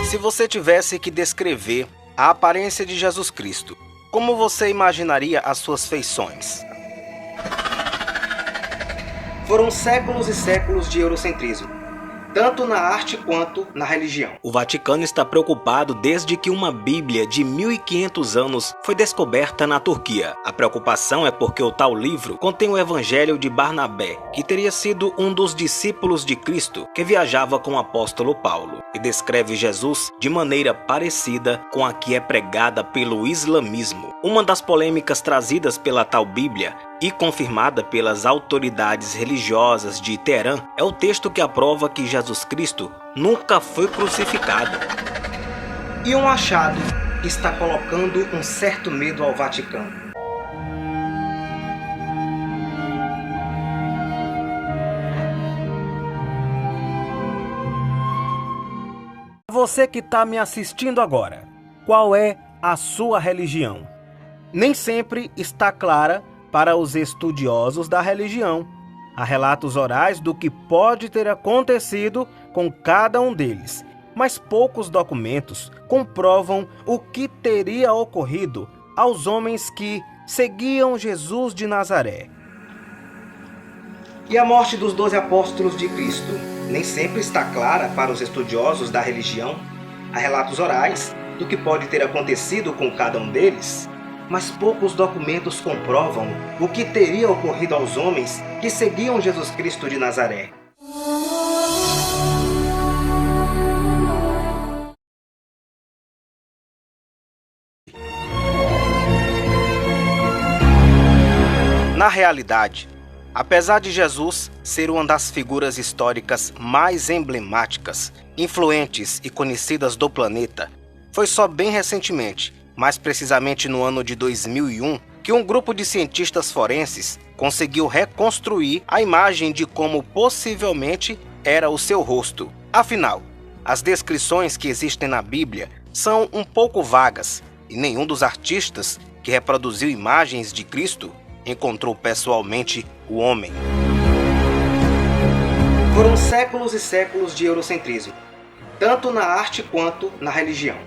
Se você tivesse que descrever a aparência de Jesus Cristo, como você imaginaria as suas feições? Foram séculos e séculos de eurocentrismo, tanto na arte quanto na religião. O Vaticano está preocupado desde que uma Bíblia de 1500 anos foi descoberta na Turquia. A preocupação é porque o tal livro contém o Evangelho de Barnabé, que teria sido um dos discípulos de Cristo que viajava com o apóstolo Paulo, e descreve Jesus de maneira parecida com a que é pregada pelo islamismo. Uma das polêmicas trazidas pela tal Bíblia e confirmada pelas autoridades religiosas de Teherã é o texto que aprova que Jesus Cristo nunca foi crucificado. E um achado que está colocando um certo medo ao Vaticano. Você que está me assistindo agora, qual é a sua religião? Nem sempre está clara para os estudiosos da religião. Há relatos orais do que pode ter acontecido com cada um deles, mas poucos documentos comprovam o que teria ocorrido aos homens que seguiam Jesus de Nazaré. E a morte dos 12 apóstolos de Cristo nem sempre está clara para os estudiosos da religião. Há relatos orais do que pode ter acontecido com cada um deles, mas poucos documentos comprovam o que teria ocorrido aos homens que seguiam Jesus Cristo de Nazaré. Na realidade, apesar de Jesus ser uma das figuras históricas mais emblemáticas, influentes e conhecidas do planeta, foi só bem recentemente, mais precisamente no ano de 2001, que um grupo de cientistas forenses conseguiu reconstruir a imagem de como possivelmente era o seu rosto. Afinal, as descrições que existem na Bíblia são um pouco vagas e nenhum dos artistas que reproduziu imagens de Cristo encontrou pessoalmente o homem. Foram séculos e séculos de eurocentrismo, tanto na arte quanto na religião,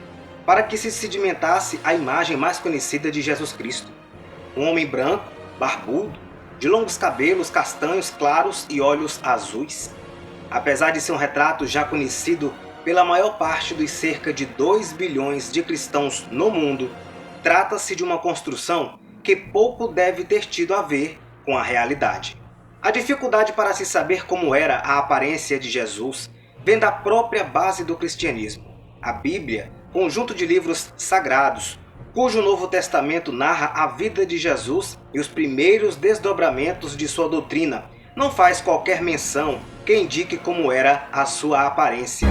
para que se sedimentasse a imagem mais conhecida de Jesus Cristo. Um homem branco, barbudo, de longos cabelos castanhos claros e olhos azuis. Apesar de ser um retrato já conhecido pela maior parte dos cerca de 2 bilhões de cristãos no mundo, trata-se de uma construção que pouco deve ter tido a ver com a realidade. A dificuldade para se saber como era a aparência de Jesus vem da própria base do cristianismo. A Bíblia, conjunto de livros sagrados, cujo Novo Testamento narra a vida de Jesus e os primeiros desdobramentos de sua doutrina, não faz qualquer menção que indique como era a sua aparência.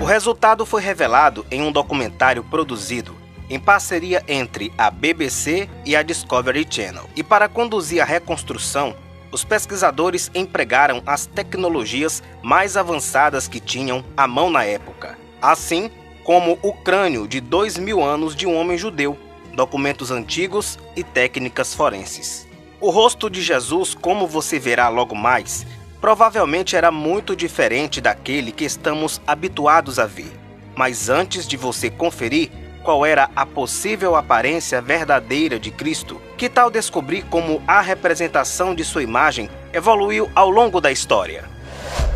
O resultado foi revelado em um documentário produzido em parceria entre a BBC e a Discovery Channel. E para conduzir a reconstrução, os pesquisadores empregaram as tecnologias mais avançadas que tinham à mão na época, assim como o crânio de 2000 anos de um homem judeu, documentos antigos e técnicas forenses. O rosto de Jesus, como você verá logo mais, provavelmente era muito diferente daquele que estamos habituados a ver. Mas antes de você conferir qual era a possível aparência verdadeira de Cristo, que tal descobrir como a representação de sua imagem evoluiu ao longo da história?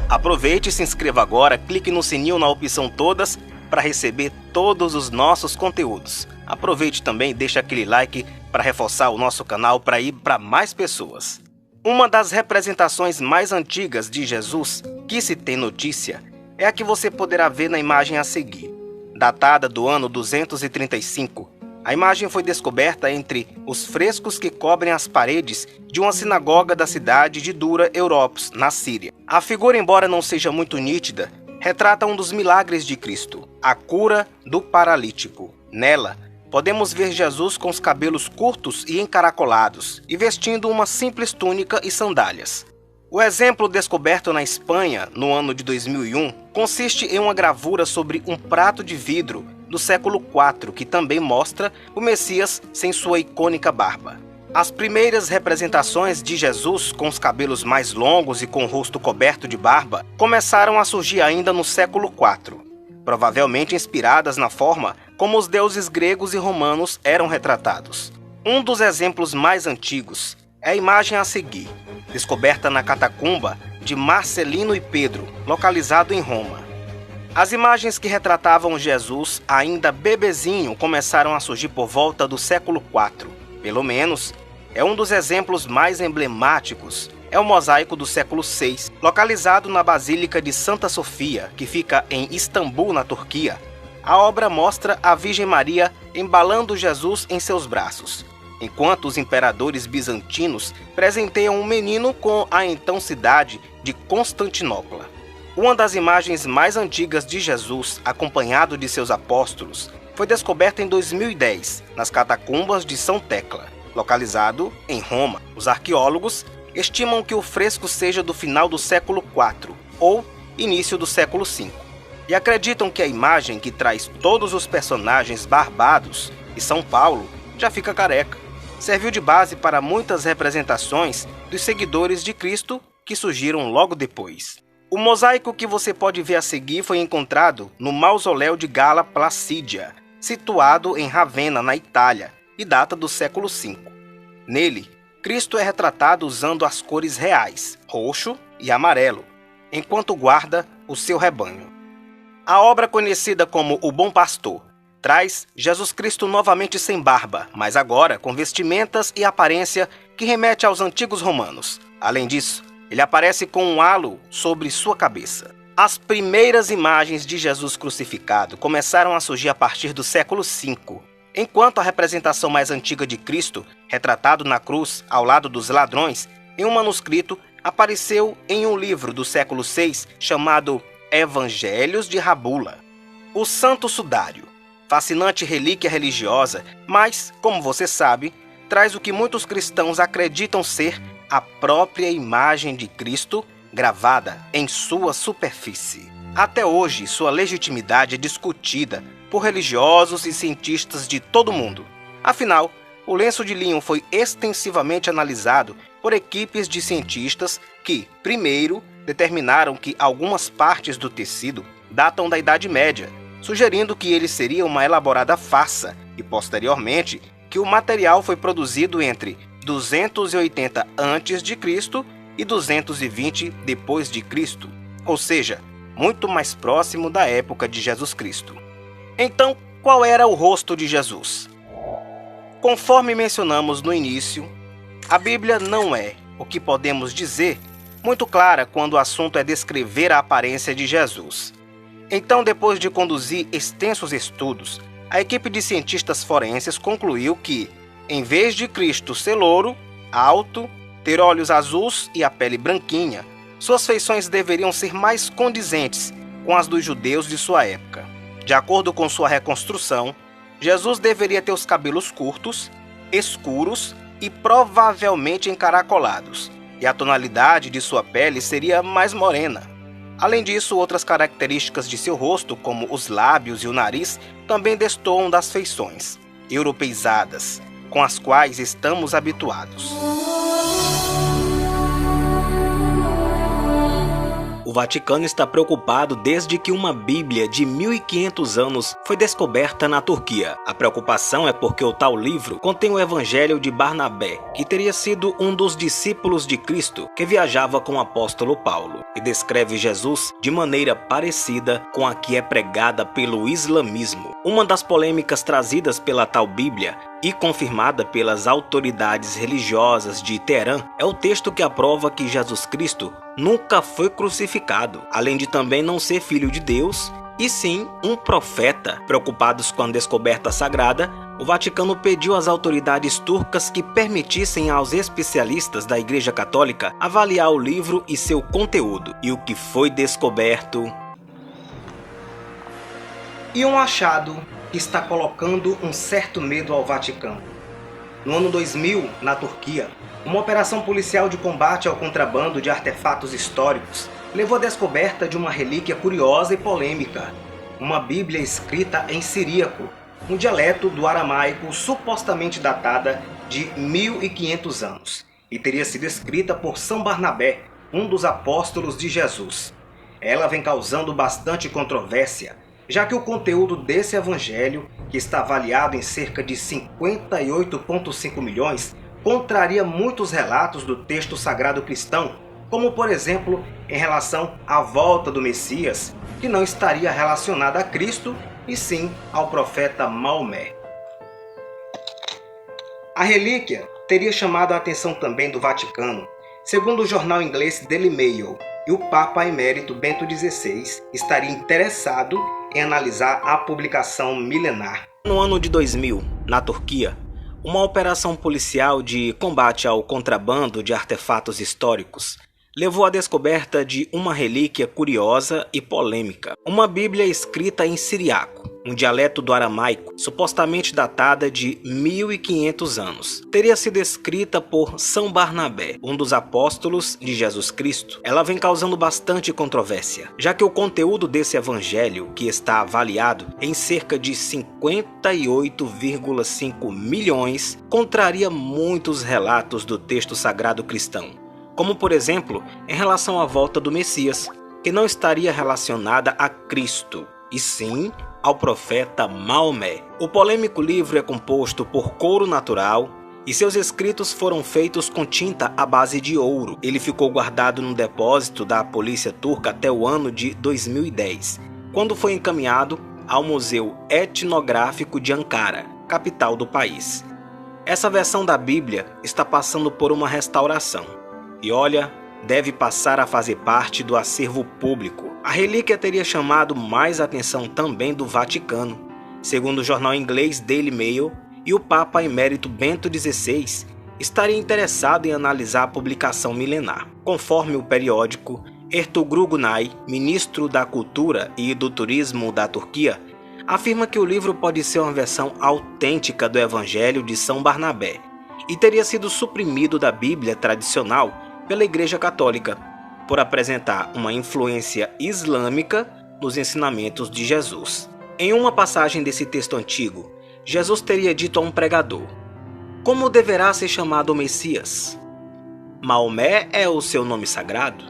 Aproveite e se inscreva agora, clique no sininho na opção Todas para receber todos os nossos conteúdos. Aproveite também e deixe aquele like para reforçar o nosso canal para ir para mais pessoas. Uma das representações mais antigas de Jesus que se tem notícia é a que você poderá ver na imagem a seguir. Datada do ano 235, a imagem foi descoberta entre os frescos que cobrem as paredes de uma sinagoga da cidade de Dura Europos, na Síria. A figura, embora não seja muito nítida, retrata um dos milagres de Cristo, a cura do paralítico. Nela, podemos ver Jesus com os cabelos curtos e encaracolados e vestindo uma simples túnica e sandálias. O exemplo descoberto na Espanha no ano de 2001 consiste em uma gravura sobre um prato de vidro do século IV que também mostra o Messias sem sua icônica barba. As primeiras representações de Jesus com os cabelos mais longos e com o rosto coberto de barba começaram a surgir ainda no século IV, provavelmente inspiradas na forma como os deuses gregos e romanos eram retratados. Um dos exemplos mais antigos é a imagem a seguir, descoberta na catacumba de Marcelino e Pedro, localizado em Roma. As imagens que retratavam Jesus ainda bebezinho começaram a surgir por volta do século IV. Pelo menos, é um dos exemplos mais emblemáticos. É o mosaico do século VI, localizado na Basílica de Santa Sofia, que fica em Istambul, na Turquia. A obra mostra a Virgem Maria embalando Jesus em seus braços, enquanto os imperadores bizantinos presenteiam um menino com a então cidade de Constantinopla. Uma das imagens mais antigas de Jesus, acompanhado de seus apóstolos, foi descoberta em 2010, nas catacumbas de São Tecla, localizado em Roma. Os arqueólogos estimam que o fresco seja do final do século IV ou início do século V, e acreditam que a imagem que traz todos os personagens barbados e São Paulo já fica careca. Serviu de base para muitas representações dos seguidores de Cristo que surgiram logo depois. O mosaico que você pode ver a seguir foi encontrado no mausoléu de Gala Placídia, situado em Ravenna, na Itália, e data do século V. Nele, Cristo é retratado usando as cores reais, roxo e amarelo, enquanto guarda o seu rebanho. A obra conhecida como O Bom Pastor traz Jesus Cristo novamente sem barba, mas agora com vestimentas e aparência que remete aos antigos romanos. Além disso, ele aparece com um halo sobre sua cabeça. As primeiras imagens de Jesus crucificado começaram a surgir a partir do século V, enquanto a representação mais antiga de Cristo, retratado na cruz ao lado dos ladrões, em um manuscrito, apareceu em um livro do século VI chamado Evangelhos de Rábula. O Santo Sudário, fascinante relíquia religiosa, mas, como você sabe, traz o que muitos cristãos acreditam ser a própria imagem de Cristo gravada em sua superfície. Até hoje, sua legitimidade é discutida por religiosos e cientistas de todo o mundo. Afinal, o lenço de linho foi extensivamente analisado por equipes de cientistas que, primeiro, determinaram que algumas partes do tecido datam da Idade Média, sugerindo que ele seria uma elaborada farsa, e posteriormente que o material foi produzido entre 280 a.C. e 220 d.C., ou seja, muito mais próximo da época de Jesus Cristo. Então, qual era o rosto de Jesus? Conforme mencionamos no início, a Bíblia não é, o que podemos dizer, muito clara quando o assunto é descrever a aparência de Jesus. Então, depois de conduzir extensos estudos, a equipe de cientistas forenses concluiu que, em vez de Cristo ser louro, alto, ter olhos azuis e a pele branquinha, suas feições deveriam ser mais condizentes com as dos judeus de sua época. De acordo com sua reconstrução, Jesus deveria ter os cabelos curtos, escuros e provavelmente encaracolados, e a tonalidade de sua pele seria mais morena. Além disso, outras características de seu rosto, como os lábios e o nariz, também destoam das feições europeizadas, com as quais estamos habituados. O Vaticano está preocupado desde que uma Bíblia de 1500 anos foi descoberta na Turquia. A preocupação é porque o tal livro contém o Evangelho de Barnabé, que teria sido um dos discípulos de Cristo que viajava com o apóstolo Paulo, e descreve Jesus de maneira parecida com a que é pregada pelo islamismo. Uma das polêmicas trazidas pela tal Bíblia e confirmada pelas autoridades religiosas de Teherã é o texto que aprova que Jesus Cristo nunca foi crucificado, além de também não ser filho de Deus, e sim um profeta. Preocupados com a descoberta sagrada, o Vaticano pediu às autoridades turcas que permitissem aos especialistas da Igreja Católica avaliar o livro e seu conteúdo. E o que foi descoberto? E um achado que está colocando um certo medo ao Vaticano. No ano 2000, na Turquia, uma operação policial de combate ao contrabando de artefatos históricos levou à descoberta de uma relíquia curiosa e polêmica, uma Bíblia escrita em siríaco, um dialeto do aramaico supostamente datada de 1500 anos e teria sido escrita por São Barnabé, um dos apóstolos de Jesus. Ela vem causando bastante controvérsia, já que o conteúdo desse evangelho, que está avaliado em cerca de 58,5 milhões, contraria muitos relatos do texto sagrado cristão, como por exemplo em relação à volta do Messias, que não estaria relacionada a Cristo, e sim ao profeta Maomé. A relíquia teria chamado a atenção também do Vaticano. Segundo o jornal inglês Daily Mail, e o Papa Emérito Bento XVI estaria interessado em analisar a publicação milenar. No ano de 2000, na Turquia, uma operação policial de combate ao contrabando de artefatos históricos levou à descoberta de uma relíquia curiosa e polêmica. Uma Bíblia escrita em siriaco, um dialeto do aramaico, supostamente datada de 1500 anos. Teria sido escrita por São Barnabé, um dos apóstolos de Jesus Cristo. Ela vem causando bastante controvérsia, já que o conteúdo desse evangelho, que está avaliado em cerca de 58,5 milhões, contraria muitos relatos do texto sagrado cristão, como por exemplo em relação à volta do Messias, que não estaria relacionada a Cristo, e sim ao profeta Maomé. O polêmico livro é composto por couro natural e seus escritos foram feitos com tinta à base de ouro. Ele ficou guardado no depósito da polícia turca até o ano de 2010, quando foi encaminhado ao Museu Etnográfico de Ankara, capital do país. Essa versão da Bíblia está passando por uma restauração e olha, deve passar a fazer parte do acervo público. A relíquia teria chamado mais atenção também do Vaticano, segundo o jornal inglês Daily Mail, e o Papa Emérito Bento XVI estaria interessado em analisar a publicação milenar. Conforme o periódico, Ertuğrul Günay, ministro da Cultura e do Turismo da Turquia, afirma que o livro pode ser uma versão autêntica do Evangelho de São Barnabé e teria sido suprimido da Bíblia tradicional pela Igreja Católica, por apresentar uma influência islâmica nos ensinamentos de Jesus. Em uma passagem desse texto antigo, Jesus teria dito a um pregador: "Como deverá ser chamado o Messias? Maomé é o seu nome sagrado?"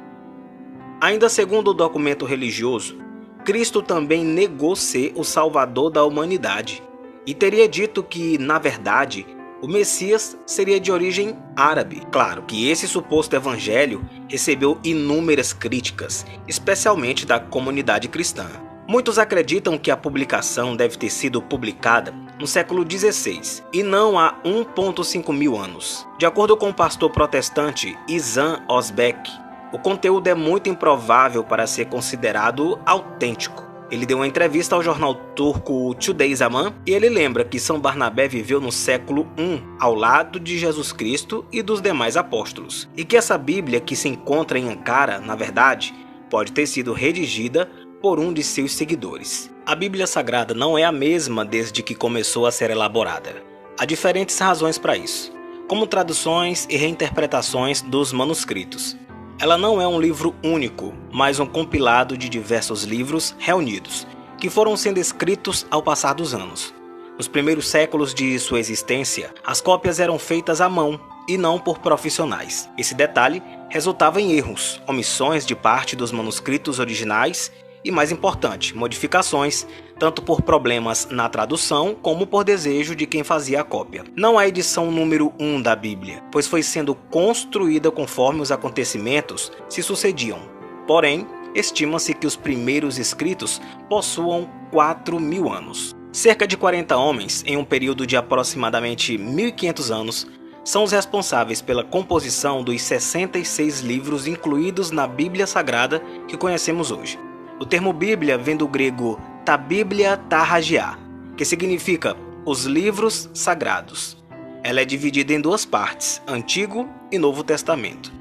Ainda segundo o documento religioso, Cristo também negou ser o Salvador da humanidade e teria dito que, na verdade, o Messias seria de origem árabe. Claro que esse suposto evangelho recebeu inúmeras críticas, especialmente da comunidade cristã. Muitos acreditam que a publicação deve ter sido publicada no século XVI e não há 1,5 mil anos. De acordo com o pastor protestante Izan Özbek, o conteúdo é muito improvável para ser considerado autêntico. Ele deu uma entrevista ao jornal turco Today Zaman e ele lembra que São Barnabé viveu no século I, ao lado de Jesus Cristo e dos demais apóstolos, e que essa Bíblia que se encontra em Ankara, na verdade, pode ter sido redigida por um de seus seguidores. A Bíblia Sagrada não é a mesma desde que começou a ser elaborada. Há diferentes razões para isso, como traduções e reinterpretações dos manuscritos. Ela não é um livro único, mas um compilado de diversos livros reunidos, que foram sendo escritos ao passar dos anos. Nos primeiros séculos de sua existência, as cópias eram feitas à mão e não por profissionais. Esse detalhe resultava em erros, omissões de parte dos manuscritos originais e, mais importante, modificações, tanto por problemas na tradução como por desejo de quem fazia a cópia. Não há edição número 1 da Bíblia, pois foi sendo construída conforme os acontecimentos se sucediam. Porém, estima-se que os primeiros escritos possuam 4.000 anos. Cerca de 40 homens, em um período de aproximadamente 1.500 anos, são os responsáveis pela composição dos 66 livros incluídos na Bíblia Sagrada que conhecemos hoje. O termo Bíblia vem do grego ta Bíblia ta Hagia, que significa os livros sagrados. Ela é dividida em duas partes, Antigo e Novo Testamento.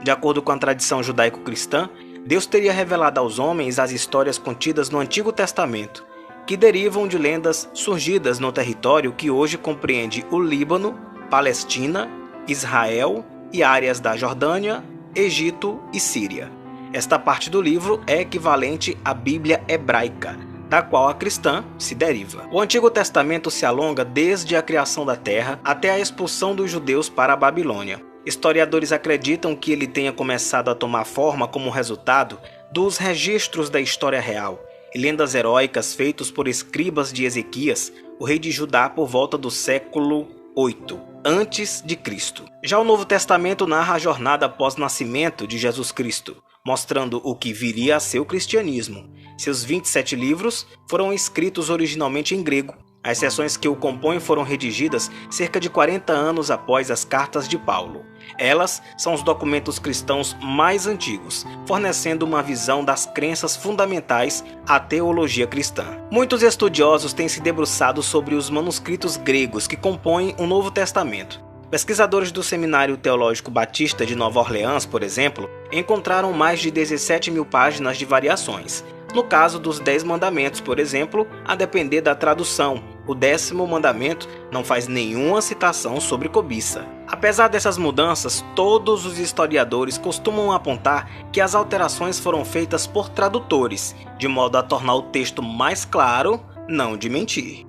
De acordo com a tradição judaico-cristã, Deus teria revelado aos homens as histórias contidas no Antigo Testamento, que derivam de lendas surgidas no território que hoje compreende o Líbano, Palestina, Israel e áreas da Jordânia, Egito e Síria. Esta parte do livro é equivalente à Bíblia hebraica, da qual a cristã se deriva. O Antigo Testamento se alonga desde a criação da terra até a expulsão dos judeus para a Babilônia. Historiadores acreditam que ele tenha começado a tomar forma como resultado dos registros da história real e lendas heróicas feitos por escribas de Ezequias, o rei de Judá, por volta do século 8 antes de Cristo. Já o Novo Testamento narra a jornada pós-nascimento de Jesus Cristo, mostrando o que viria a ser o cristianismo. Seus 27 livros foram escritos originalmente em grego. As seções que o compõem foram redigidas cerca de 40 anos após as cartas de Paulo. Elas são os documentos cristãos mais antigos, fornecendo uma visão das crenças fundamentais à teologia cristã. Muitos estudiosos têm se debruçado sobre os manuscritos gregos que compõem o Novo Testamento. Pesquisadores do Seminário Teológico Batista de Nova Orleans, por exemplo, encontraram mais de 17 mil páginas de variações. No caso dos 10 mandamentos, por exemplo, a depender da tradução, o 10º mandamento não faz nenhuma citação sobre cobiça. Apesar dessas mudanças, todos os historiadores costumam apontar que as alterações foram feitas por tradutores, de modo a tornar o texto mais claro, não de mentir.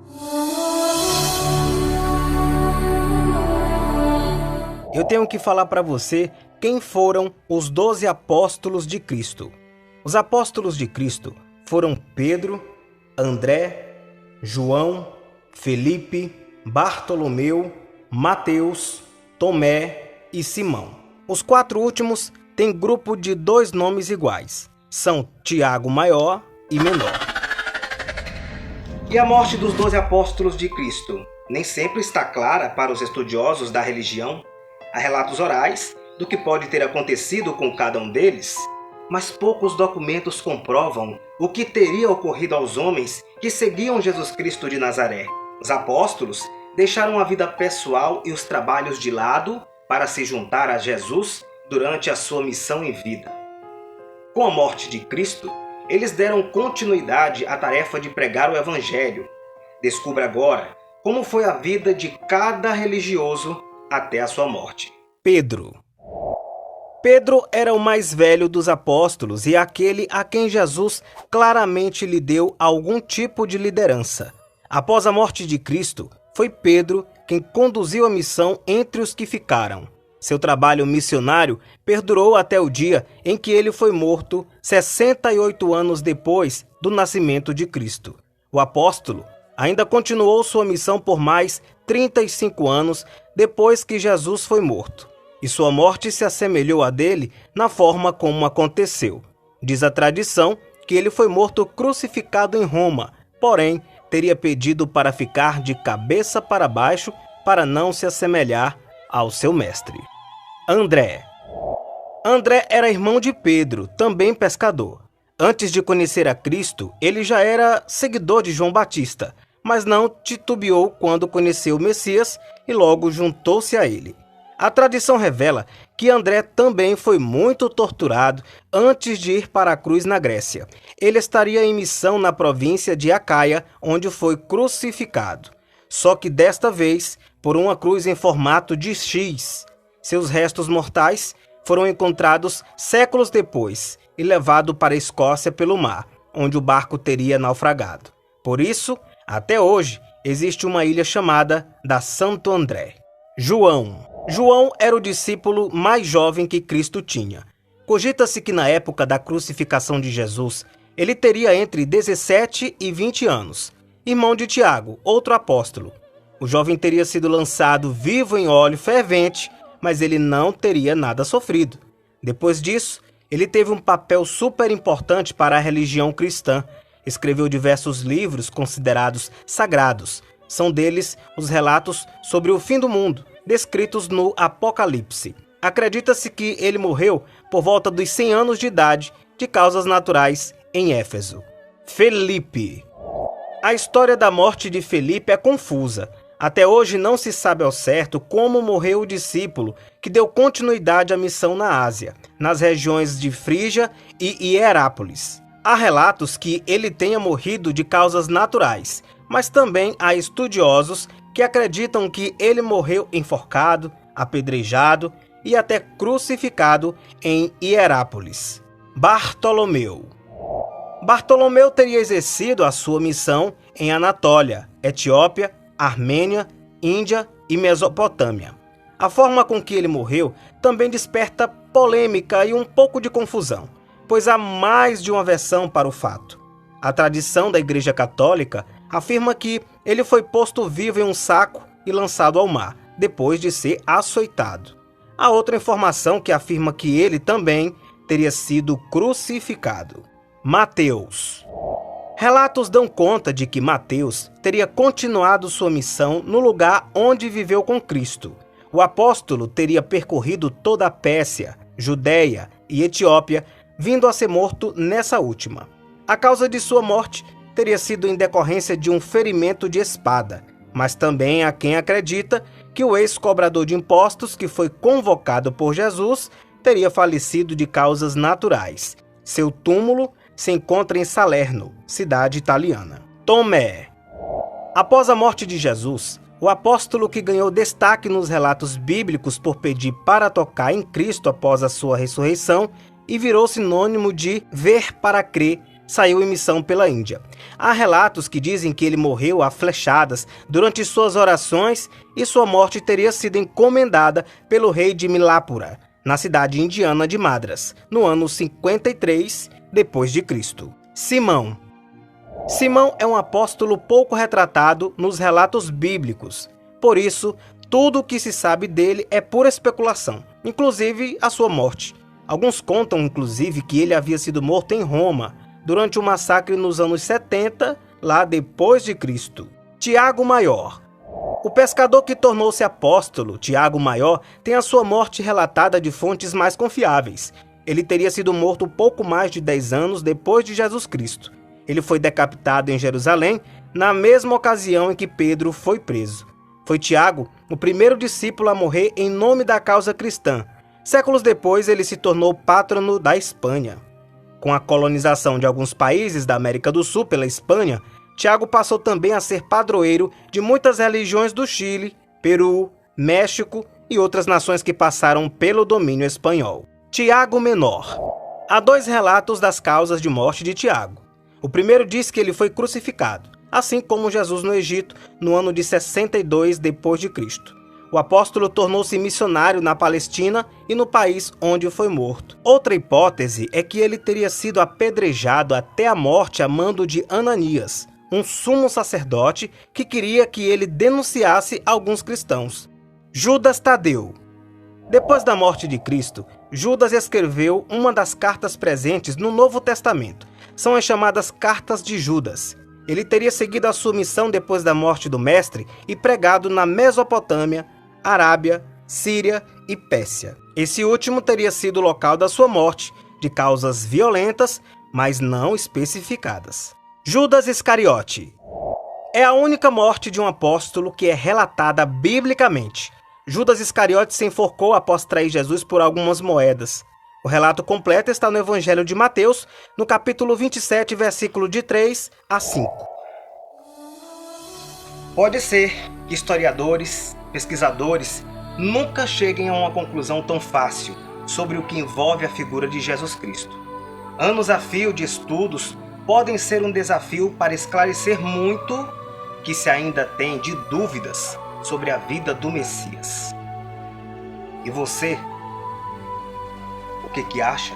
Eu tenho que falar para você quem foram os 12 apóstolos de Cristo. Os apóstolos de Cristo foram Pedro, André, João, Felipe, Bartolomeu, Mateus, Tomé e Simão. Os 4 últimos têm grupo de 2 nomes iguais. São Tiago Maior e Menor. E a morte dos 12 apóstolos de Cristo nem sempre está clara para os estudiosos da religião. Há relatos orais do que pode ter acontecido com cada um deles, mas poucos documentos comprovam o que teria ocorrido aos homens que seguiam Jesus Cristo de Nazaré. Os apóstolos deixaram a vida pessoal e os trabalhos de lado para se juntar a Jesus durante a sua missão em vida. Com a morte de Cristo, eles deram continuidade à tarefa de pregar o Evangelho. Descubra agora como foi a vida de cada religioso até a sua morte. Pedro era o mais velho dos apóstolos e aquele a quem Jesus claramente lhe deu algum tipo de liderança. Após a morte de Cristo, foi Pedro quem conduziu a missão entre os que ficaram. Seu trabalho missionário perdurou até o dia em que ele foi morto 68 anos depois do nascimento de Cristo. O apóstolo ainda continuou sua missão por mais 35 anos depois que Jesus foi morto. E sua morte se assemelhou à dele na forma como aconteceu. Diz a tradição que ele foi morto crucificado em Roma, porém teria pedido para ficar de cabeça para baixo para não se assemelhar ao seu mestre. André era irmão de Pedro, também pescador. Antes de conhecer a Cristo, ele já era seguidor de João Batista, mas não titubeou quando conheceu o Messias e logo juntou-se a ele. A tradição revela que André também foi muito torturado antes de ir para a cruz na Grécia. Ele estaria em missão na província de Acaia, onde foi crucificado. Só que desta vez, por uma cruz em formato de X. Seus restos mortais foram encontrados séculos depois e levados para a Escócia pelo mar, onde o barco teria naufragado. Por isso, até hoje, existe uma ilha chamada da Santo André. João era o discípulo mais jovem que Cristo tinha. Cogita-se que na época da crucificação de Jesus, ele teria entre 17 e 20 anos. Irmão de Tiago, outro apóstolo. O jovem teria sido lançado vivo em óleo fervente, mas ele não teria nada sofrido. Depois disso, ele teve um papel super importante para a religião cristã. Escreveu diversos livros considerados sagrados. São deles os relatos sobre o fim do mundo, descritos no Apocalipse. Acredita-se que ele morreu por volta dos 100 anos de idade, de causas naturais, em Éfeso. Felipe. A história da morte de Felipe é confusa. Até hoje não se sabe ao certo como morreu o discípulo que deu continuidade à missão na Ásia, nas regiões de Frígia e Hierápolis. Há relatos que ele tenha morrido de causas naturais, mas também há estudiosos que acreditam que ele morreu enforcado, apedrejado e até crucificado em Hierápolis. Bartolomeu. Bartolomeu teria exercido a sua missão em Anatólia, Etiópia, Armênia, Índia e Mesopotâmia. A forma com que ele morreu também desperta polêmica e um pouco de confusão, pois há mais de uma versão para o fato. A tradição da Igreja Católica afirma que ele foi posto vivo em um saco e lançado ao mar, depois de ser açoitado. Há outra informação que afirma que ele também teria sido crucificado. Mateus. Relatos dão conta de que Mateus teria continuado sua missão no lugar onde viveu com Cristo. O apóstolo teria percorrido toda a Pérsia, Judéia e Etiópia, vindo a ser morto nessa última. A causa de sua morte teria sido em decorrência de um ferimento de espada, mas também há quem acredita que o ex-cobrador de impostos que foi convocado por Jesus teria falecido de causas naturais. Seu túmulo se encontra em Salerno, cidade italiana. Tomé. Após a morte de Jesus, o apóstolo que ganhou destaque nos relatos bíblicos por pedir para tocar em Cristo após a sua ressurreição e virou sinônimo de ver para crer, saiu em missão pela Índia. Há relatos que dizem que ele morreu a flechadas durante suas orações e sua morte teria sido encomendada pelo rei de Milapura, na cidade indiana de Madras, no ano 53 depois de Cristo. Simão. Simão é um apóstolo pouco retratado nos relatos bíblicos. Por isso, tudo o que se sabe dele é pura especulação, inclusive a sua morte. Alguns contam, inclusive, que ele havia sido morto em Roma, durante um massacre nos anos 70, lá depois de Cristo. Tiago Maior. O pescador que tornou-se apóstolo, Tiago Maior, tem a sua morte relatada de fontes mais confiáveis. Ele teria sido morto pouco mais de 10 anos depois de Jesus Cristo. Ele foi decapitado em Jerusalém, na mesma ocasião em que Pedro foi preso. Foi Tiago o primeiro discípulo a morrer em nome da causa cristã. Séculos depois, ele se tornou pátrono da Espanha. Com a colonização de alguns países da América do Sul pela Espanha, Tiago passou também a ser padroeiro de muitas religiões do Chile, Peru, México e outras nações que passaram pelo domínio espanhol. Tiago Menor. Há 2 relatos das causas de morte de Tiago. O primeiro diz que ele foi crucificado, assim como Jesus no Egito, no ano de 62 depois de Cristo. O apóstolo tornou-se missionário na Palestina e no país onde foi morto. Outra hipótese é que ele teria sido apedrejado até a morte a mando de Ananias, um sumo sacerdote que queria que ele denunciasse alguns cristãos. Judas Tadeu. Depois da morte de Cristo, Judas escreveu uma das cartas presentes no Novo Testamento. São as chamadas Cartas de Judas. Ele teria seguido a sua missão depois da morte do mestre e pregado na Mesopotâmia, Arábia, Síria e Pérsia. Esse último teria sido o local da sua morte, de causas violentas, mas não especificadas. Judas Iscariote. É a única morte de um apóstolo que é relatada biblicamente. Judas Iscariote se enforcou após trair Jesus por algumas moedas. O relato completo está no Evangelho de Mateus, no capítulo 27, versículo de 3 a 5. Pode ser que historiadores, pesquisadores nunca cheguem a uma conclusão tão fácil sobre o que envolve a figura de Jesus Cristo. Anos a fio de estudos podem ser um desafio para esclarecer muito que se ainda tem de dúvidas sobre a vida do Messias. E você, o que acha?